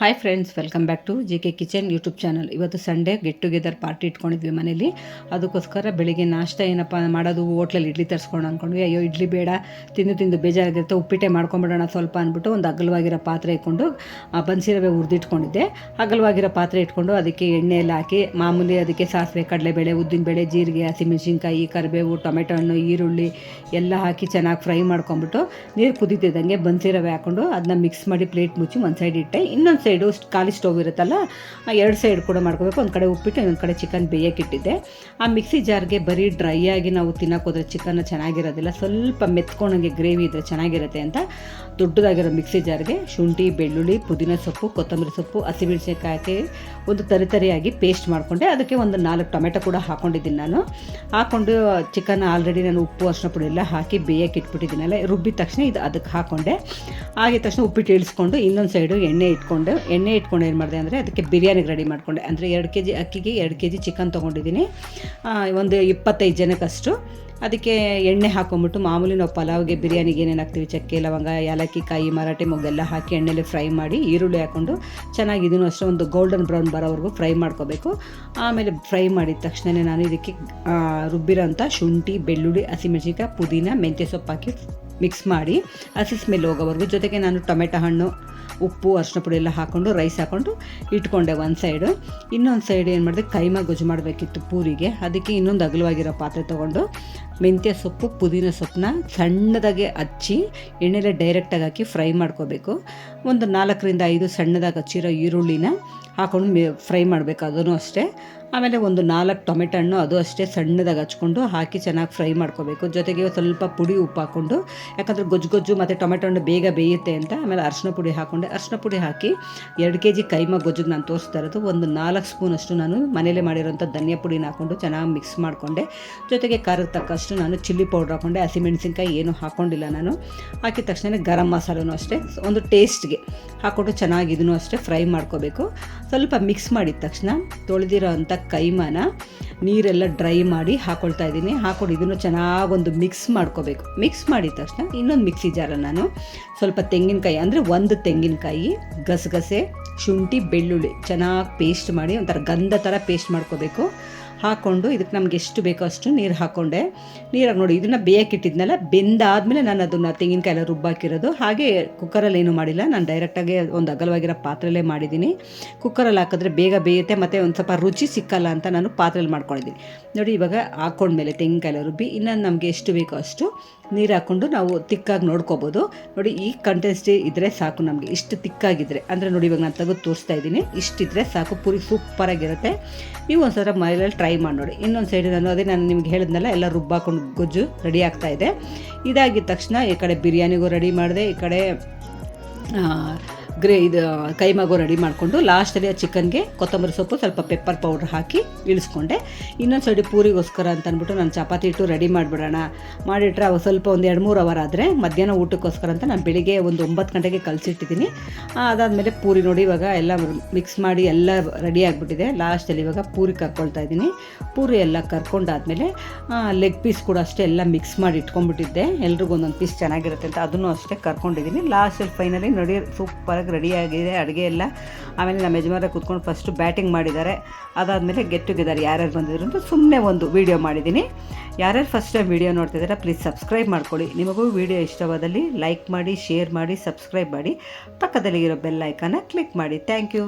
Hi friends, welcome back to G K kitchen YouTube channel. ಇವತ್ತು Sunday get together party ಇಟ್ಕೊಂಡಿದ್ವಿ ಮನೇಲಿ. ಅದಕ್ಕೋಸ್ಕರ ಬೆಳಿಗ್ಗೆ ನಾಷ್ಟ ಏನಪ್ಪ ಮಾಡೋದು, ಹೋಟ್ಲಲ್ಲಿ ಇಡ್ಲಿ ತರಿಸ್ಕೊಂಡು ಅಂದ್ಕೊಂಡ್ವಿ. ಅಯ್ಯೋ ಇಡ್ಲಿ ಬೇಡ, ತಿಂದು ಬೇಜಾರಾಗಿರುತ್ತೆ, ಉಪ್ಪಿಟ್ಟೆ ಮಾಡ್ಕೊಂಬಿಡೋಣ ಸ್ವಲ್ಪ ಅಂದ್ಬಿಟ್ಟು ಒಂದು ಅಗಲವಾಗಿರೋ ಪಾತ್ರೆ ಇಟ್ಕೊಂಡು ಬನ್ಸಿರವೆ ಹುರಿದಿಟ್ಕೊಂಡಿದ್ದೆ. ಅಗಲವಾಗಿರೋ ಪಾತ್ರೆ ಇಟ್ಕೊಂಡು ಅದಕ್ಕೆ ಎಣ್ಣೆ ಎಲ್ಲ ಹಾಕಿ ಮಾಮೂಲಿ ಅದಕ್ಕೆ ಸಾಸಿವೆ, ಕಡಲೆಬೇಳೆ, ಉದ್ದಿನಬೇಳೆ, ಜೀರಿಗೆ, ಹಸಿಮೆಣಸಿನ್ಕಾಯಿ, ಕರಿಬೇವು, ಟೊಮೆಟೊ ಹಣ್ಣು, ಈರುಳ್ಳಿ ಎಲ್ಲ ಹಾಕಿ ಚೆನ್ನಾಗಿ ಫ್ರೈ ಮಾಡ್ಕೊಂಬಿಟ್ಟು ನೀರು ಕುದೀತಿದ್ದಂಗೆ ಬನ್ಸಿರವೆ ಹಾಕ್ಕೊಂಡು ಅದನ್ನ ಮಿಕ್ಸ್ ಮಾಡಿ ಪ್ಲೇಟ್ ಮುಚ್ಚಿ ಒಂದು ಸೈಡ್ ಇಟ್ಟೆ. ಇನ್ನೊಂದು ಸೈಡು ಖಾಲಿ ಸ್ಟವ್ ಇರುತ್ತಲ್ಲ, ಎರಡು ಸೈಡ್ ಕೂಡ ಮಾಡ್ಕೋಬೇಕು. ಒಂದು ಕಡೆ ಉಪ್ಪಿಟ್ಟು, ಇನ್ನೊಂದು ಕಡೆ ಚಿಕನ್ ಬೇಯಕ್ಕಿಟ್ಟಿದ್ದೆ. ಆ ಮಿಕ್ಸಿ ಜಾರ್ಗೆ ಬರೀ ಡ್ರೈ ಆಗಿ ನಾವು ತಿನ್ನೋಕೋದ್ರೆ ಚಿಕನ್ ಚೆನ್ನಾಗಿರೋದಿಲ್ಲ, ಸ್ವಲ್ಪ ಮೆತ್ಕೊಂಡಂಗೆ ಗ್ರೇವಿ ಇದ್ದರೆ ಚೆನ್ನಾಗಿರುತ್ತೆ ಅಂತ ದೊಡ್ಡದಾಗಿರೋ ಮಿಕ್ಸಿ ಜಾರ್ಗೆ ಶುಂಠಿ, ಬೆಳ್ಳುಳ್ಳಿ, ಪುದೀನ ಸೊಪ್ಪು, ಕೊತ್ತಂಬರಿ ಸೊಪ್ಪು, ಹಸಿಮೆಣಸಿನಕಾಯಿ ಹಾಕಿ ಒಂದು ತರಿಯಾಗಿ ಪೇಸ್ಟ್ ಮಾಡಿಕೊಂಡೆ. ಅದಕ್ಕೆ ಒಂದು 4 ಟೊಮೆಟೊ ಕೂಡ ಹಾಕ್ಕೊಂಡಿದ್ದೀನಿ ನಾನು. ಹಾಕ್ಕೊಂಡು ಚಿಕನ್ ಆಲ್ರೆಡಿ ನಾನು ಉಪ್ಪು, ಅರಿಶಿನ ಪುಡಿ ಎಲ್ಲ ಹಾಕಿ ಬೇಯಕ್ಕೆ ಇಟ್ಬಿಟ್ಟಿದ್ದೀನಲ್ಲ, ರುಬ್ಬಿದ ತಕ್ಷಣ ಇದು ಅದಕ್ಕೆ ಹಾಕ್ಕೊಂಡೆ. ಆಗಿದ ತಕ್ಷಣ ಉಪ್ಪಿಟ್ಟು ಇಳಿಸ್ಕೊಂಡು ಇನ್ನೊಂದು ಸೈಡು ಎಣ್ಣೆ ಇಟ್ಕೊಂಡು ಏನು ಮಾಡಿದೆ ಅಂದರೆ ಅದಕ್ಕೆ ಬಿರಿಯಾನಿಗೆ ರೆಡಿ ಮಾಡಿಕೊಂಡೆ. ಅಂದರೆ 2 kg ಅಕ್ಕಿಗೆ 2 kg ಚಿಕನ್ ತೊಗೊಂಡಿದ್ದೀನಿ, ಒಂದು 25 ಜನಕ್ಕಷ್ಟು. ಅದಕ್ಕೆ ಎಣ್ಣೆ ಹಾಕೊಂಬಿಟ್ಟು ಮಾಮೂಲಿ ನಾವು ಪಲಾವ್ಗೆ, ಬಿರಿಯಾನಿಗೆ ಏನೇನು ಹಾಕ್ತೀವಿ, ಚಕ್ಕೆ, ಲವಂಗ, ಏಲಕ್ಕಿ ಕಾಯಿ, ಮರಾಠಿ ಮೊಗ್ಗೆಲ್ಲ ಹಾಕಿ ಎಣ್ಣೆಲಿ ಫ್ರೈ ಮಾಡಿ ಈರುಳ್ಳಿ ಹಾಕ್ಕೊಂಡು ಚೆನ್ನಾಗಿ ಇದನ್ನು ಅಷ್ಟೇ ಒಂದು ಗೋಲ್ಡನ್ ಬ್ರೌನ್ ಬರೋವರೆಗೂ ಫ್ರೈ ಮಾಡ್ಕೋಬೇಕು. ಆಮೇಲೆ ಫ್ರೈ ಮಾಡಿದ ತಕ್ಷಣ ನಾನು ಇದಕ್ಕೆ ರುಬ್ಬಿರೋಂಥ ಶುಂಠಿ, ಬೆಳ್ಳುಳ್ಳಿ, ಹಸಿಮೆಣಸಿನ್ಕಾಯಿ, ಪುದೀನ, ಮೆಂತ್ಯ ಸೊಪ್ಪು ಹಾಕಿ ಮಿಕ್ಸ್ ಮಾಡಿ ಹಸಿ ಸ್ಮೆಲ್ ಹೋಗೋವರೆಗೂ. ಜೊತೆಗೆ ನಾನು ಟೊಮೆಟೊ ಹಣ್ಣು, ಉಪ್ಪು, ಅರಿಶಿನ ಪುಡಿ ಎಲ್ಲ ಹಾಕ್ಕೊಂಡು ರೈಸ್ ಹಾಕ್ಕೊಂಡು ಇಟ್ಕೊಂಡೆ ಒಂದು ಸೈಡು. ಇನ್ನೊಂದು ಸೈಡ್ ಏನು ಮಾಡಿದೆ, ಕೈಮಾ ಗೊಜ್ಜು ಮಾಡಬೇಕಿತ್ತು ಪೂರಿಗೆ. ಅದಕ್ಕೆ ಇನ್ನೊಂದು ಅಗಲವಾಗಿರೋ ಪಾತ್ರೆ ತೊಗೊಂಡು ಮೆಂತ್ಯ ಸೊಪ್ಪು, ಪುದೀನ ಸೊಪ್ಪನ್ನ ಸಣ್ಣದಾಗೆ ಹಚ್ಚಿ ಎಣ್ಣೆಲೆ ಡೈರೆಕ್ಟಾಗಿ ಹಾಕಿ ಫ್ರೈ ಮಾಡ್ಕೋಬೇಕು. ಒಂದು 4ರಿಂದ 5 ಸಣ್ಣದಾಗಿ ಹಚ್ಚಿರೋ ಈರುಳ್ಳಿನ ಹಾಕ್ಕೊಂಡು ಫ್ರೈ ಮಾಡಬೇಕು, ಅದನ್ನು ಅಷ್ಟೇ. ಆಮೇಲೆ ಒಂದು 4 ಟೊಮೆಟೊ ಹಣ್ಣು, ಅದು ಅಷ್ಟೇ ಸಣ್ಣದಾಗಿ ಹಚ್ಕೊಂಡು ಹಾಕಿ ಚೆನ್ನಾಗಿ ಫ್ರೈ ಮಾಡ್ಕೋಬೇಕು. ಜೊತೆಗೆ ಸ್ವಲ್ಪ ಪುಡಿ ಉಪ್ಪು ಹಾಕ್ಕೊಂಡು, ಯಾಕಂದರೆ ಗೊಜ್ಜು ಮತ್ತು ಟೊಮೆಟೊ ಹಣ್ಣು ಬೇಗ ಬೇಯುತ್ತೆ ಅಂತ. ಆಮೇಲೆ ಅರಿಶಿನ ಪುಡಿ ಹಾಕ್ಕೊಂಡೆ. ಅರಿಶಿನ ಪುಡಿ ಹಾಕಿ 2 kg ಕೈಮಾ ಗೊಜ್ಜಿಗೆ ನಾನು ತೋರಿಸ್ತಾ ಇರೋದು ಒಂದು 4 ಸ್ಪೂನಷ್ಟು ನಾನು ಮನೇಲೆ ಮಾಡಿರೋಂಥ ಧನಿಯಾ ಪುಡಿನ ಹಾಕ್ಕೊಂಡು ಚೆನ್ನಾಗಿ ಮಿಕ್ಸ್ ಮಾಡಿಕೊಂಡೆ. ಜೊತೆಗೆ ಖಾರಕ್ಕೆ ತಕ್ಕಷ್ಟು ನಾನು ಚಿಲ್ಲಿ ಪೌಡ್ರ್ ಹಾಕ್ಕೊಂಡೆ. ಹಸಿಮೆಣಸಿನ್ಕಾಯಿ ಏನೂ ಹಾಕ್ಕೊಂಡಿಲ್ಲ ನಾನು. ಹಾಕಿದ ತಕ್ಷಣ ಗರಂ ಮಸಾಲನೂ ಅಷ್ಟೇ ಒಂದು ಟೇಸ್ಟ್ಗೆ ಹಾಕ್ಕೊಂಡು ಚೆನ್ನಾಗಿ ಇದನ್ನು ಅಷ್ಟೇ ಫ್ರೈ ಮಾಡ್ಕೋಬೇಕು. ಸ್ವಲ್ಪ ಮಿಕ್ಸ್ ಮಾಡಿದ ತಕ್ಷಣ ತೊಳೆದಿರೋ ಅಂಥ ಕೈಮಾನ ನೀರೆಲ್ಲ ಡ್ರೈ ಮಾಡಿ ಹಾಕ್ಕೊಳ್ತಾ ಇದ್ದೀನಿ. ಹಾಕ್ಕೊಂಡು ಇದನ್ನು ಚೆನ್ನಾಗೊಂದು ಮಿಕ್ಸ್ ಮಾಡ್ಕೋಬೇಕು. ಮಿಕ್ಸ್ ಮಾಡಿದ ತಕ್ಷಣ ಇನ್ನೊಂದು ಮಿಕ್ಸಿ ಜಾರಲ್ಲಿ ನಾನು ಸ್ವಲ್ಪ ತೆಂಗಿನಕಾಯಿ, ಅಂದರೆ 1 ತೆಂಗಿನಕಾಯಿ, ಗಸಗಸೆ, ಶುಂಠಿ, ಬೆಳ್ಳುಳ್ಳಿ ಚೆನ್ನಾಗಿ ಪೇಸ್ಟ್ ಮಾಡಿ ಒಂಥರ ಗಂಧ ಥರ ಪೇಸ್ಟ್ ಮಾಡ್ಕೋಬೇಕು. ಹಾಕ್ಕೊಂಡು ಇದಕ್ಕೆ ನಮ್ಗೆ ಎಷ್ಟು ಬೇಕೋ ಅಷ್ಟು ನೀರು ಹಾಕ್ಕೊಂಡೆ. ನೀರಾಗಿ ನೋಡಿ ಇದನ್ನು ಬೇಯಕ್ಕಿಟ್ಟಿದ್ನಲ್ಲ, ಬೆಂದಾದಮೇಲೆ ನಾನು ಅದನ್ನು ತೆಂಗಿನಕಾಯಿ ಎಲ್ಲ ರುಬ್ಬಾಕಿರೋದು. ಹಾಗೆ ಕುಕ್ಕರಲ್ಲಿ ಏನೂ ಮಾಡಿಲ್ಲ, ನಾನು ಡೈರೆಕ್ಟಾಗಿ ಒಂದು ಅಗಲವಾಗಿರೋ ಪಾತ್ರೆಯಲ್ಲೇ ಮಾಡಿದ್ದೀನಿ. ಕುಕ್ಕರಲ್ಲಿ ಹಾಕಿದ್ರೆ ಬೇಗ ಬೇಯುತ್ತೆ ಮತ್ತು ಒಂದು ಸ್ವಲ್ಪ ರುಚಿ ಸಿಕ್ಕಲ್ಲ ಅಂತ ನಾನು ಪಾತ್ರೆಯಲ್ಲಿ ಮಾಡ್ಕೊಂಡಿದ್ದೀನಿ. ನೋಡಿ ಇವಾಗ ಹಾಕ್ಕೊಂಡ್ಮೇಲೆ ತೆಂಗಿನಕಾಯಿ ಎಲ್ಲ ರುಬ್ಬಿ ಇನ್ನೊಂದು ನಮಗೆ ಎಷ್ಟು ಬೇಕೋ ಅಷ್ಟು ನೀರು ಹಾಕ್ಕೊಂಡು ನಾವು ತಿಕ್ಕಾಗಿ ನೋಡ್ಕೋಬೋದು. ನೋಡಿ ಈ ಕಂಟೆನ್ಸಿ ಇದ್ದರೆ ಸಾಕು ನಮಗೆ, ಇಷ್ಟು ತಿಕ್ಕಾಗಿದ್ದರೆ. ಅಂದರೆ ನೋಡಿ ಇವಾಗ ನಾನು ತೆಗೆದು ತೋರಿಸ್ತಾ ಇದ್ದೀನಿ, ಇಷ್ಟಿದ್ರೆ ಸಾಕು, ಪೂರಿ ಸೂಪರಾಗಿರುತ್ತೆ. ನೀವು ಒಂದು ಸಲ ಮನೇಲಿ ಟ್ರೈ ಮಾಡಿ ನೋಡಿ. ಇನ್ನೊಂದು ಸೈಡ್ ನಾನು ನಿಮ್ಗೆ ಹೇಳಿದ್ನಲ್ಲ, ಎಲ್ಲ ರುಬ್ಬಾಕೊಂಡು ಗೊಜ್ಜು ರೆಡಿ ಆಗ್ತಾಯಿದೆ. ಇದಾಗಿದ್ದ ತಕ್ಷಣ ಈ ಕಡೆ ಬಿರಿಯಾನಿಗೂ ರೆಡಿ ಮಾಡಿದೆ, ಈ ಕಡೆ ಕೈಮಾಗೋ ರೆಡಿ ಮಾಡಿಕೊಂಡು ಲಾಸ್ಟಲ್ಲಿ ಆ ಚಿಕನ್ಗೆ ಕೊತ್ತಂಬರಿ ಸೊಪ್ಪು, ಸ್ವಲ್ಪ ಪೆಪ್ಪರ್ ಪೌಡ್ರ್ ಹಾಕಿ ಇಳಿಸ್ಕೊಂಡೆ. ಇನ್ನೊಂದು ಸೈಡ್ ಪೂರಿಗೋಸ್ಕರ ಅಂತ ಅಂದ್ಬಿಟ್ಟು ನಾನು ಚಪಾತಿ ಹಿಟ್ಟು ರೆಡಿ ಮಾಡಿಬಿಡೋಣ, ಮಾಡಿಟ್ರೆ ಅವು ಸ್ವಲ್ಪ ಒಂದು 2-3 ಅವರ್ ಆದರೆ ಮಧ್ಯಾಹ್ನ ಊಟಕ್ಕೋಸ್ಕರ ಅಂತ ನಾನು ಬೆಳಿಗ್ಗೆ ಒಂದು 9 ಗಂಟೆಗೆ ಕಲಸಿಟ್ಟಿದ್ದೀನಿ. ಅದಾದಮೇಲೆ ಪೂರಿ ನೋಡಿ ಇವಾಗ ಎಲ್ಲ ಮಿಕ್ಸ್ ಮಾಡಿ ಎಲ್ಲ ರೆಡಿ ಆಗಿಬಿಟ್ಟಿದೆ. ಲಾಸ್ಟಲ್ಲಿ ಇವಾಗ ಪೂರಿ ಕರ್ಕೊಳ್ತಾ ಇದ್ದೀನಿ. ಪೂರಿ ಎಲ್ಲ ಕರ್ಕೊಂಡಾದಮೇಲೆ ಲೆಗ್ ಪೀಸ್ ಕೂಡ ಅಷ್ಟೇ ಎಲ್ಲ ಮಿಕ್ಸ್ ಮಾಡಿ ಇಟ್ಕೊಂಡ್ಬಿಟ್ಟಿದ್ದೆ, ಎಲ್ರಿಗೂ ಒಂದೊಂದು ಪೀಸ್ ಚೆನ್ನಾಗಿರುತ್ತೆ ಅಂತ ಅದನ್ನು ಅಷ್ಟೇ ಕರ್ಕೊಂಡಿದ್ದೀನಿ. ಲಾಸ್ಟಲ್ಲಿ ಫೈನಲಿ ನೋಡಿ ಸೂಪರಾಗಿ ರೆಡಿಯಾಗಿದೆ ಅಡುಗೆ ಎಲ್ಲ. ಆಮೇಲೆ ನಮ್ಮ ಯಜಮಾನ ಕೂತ್ಕೊಂಡು ಫಸ್ಟು ಬ್ಯಾಟಿಂಗ್ ಮಾಡಿದ್ದಾರೆ. ಅದಾದಮೇಲೆ ಗೆಟ್ ಟುಗೆದರ್ ಯಾರ್ಯಾರು ಬಂದಿದ್ರು ಅಂತ ಸುಮ್ಮನೆ ಒಂದು ವೀಡಿಯೋ ಮಾಡಿದ್ದೀನಿ. ಯಾರ್ಯಾರು ಫಸ್ಟ್ ಟೈಮ್ ವೀಡಿಯೋ ನೋಡ್ತಿದ್ದಾರೆ ಪ್ಲೀಸ್ ಸಬ್ಸ್ಕ್ರೈಬ್ ಮಾಡ್ಕೊಳ್ಳಿ. ನಿಮಗೂ ವೀಡಿಯೋ ಇಷ್ಟವಾದಲ್ಲಿ ಲೈಕ್ ಮಾಡಿ, ಶೇರ್ ಮಾಡಿ, ಸಬ್ಸ್ಕ್ರೈಬ್ ಮಾಡಿ, ಪಕ್ಕದಲ್ಲಿ ಇರೋ ಬೆಲ್ ಐಕಾನ ಕ್ಲಿಕ್ ಮಾಡಿ. Thank you.